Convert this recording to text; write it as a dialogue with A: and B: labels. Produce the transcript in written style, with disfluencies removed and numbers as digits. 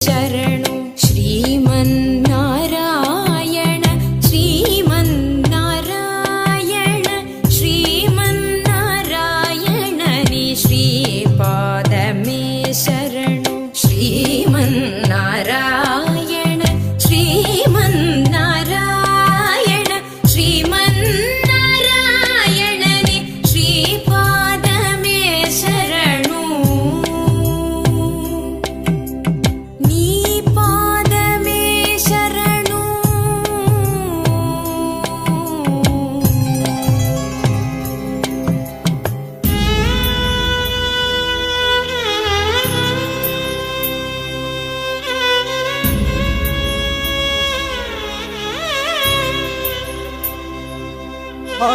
A: ಶರಣು ಶ್ರೀಮನ್ನಾರಾಯಣ ಶ್ರೀಮನ್ನಾರಾಯಣ ಶ್ರೀಮನ್ನಾರಾಯಣ ನೀ ಶ್ರೀಪಾದಮೇ ಶರಣು ಶ್ರೀಮನ್ನಾರಾಯಣ ಶ್ರೀಮನ್ನಾರಾಯಣ ಶ್ರೀಮನ್ನಾರಾಯಣ ನೀ ಶ್ರೀಪಾದಮೇ ಶರಣು ನೀ ಪಾದಮೇ ಶರಣು
B: ಆ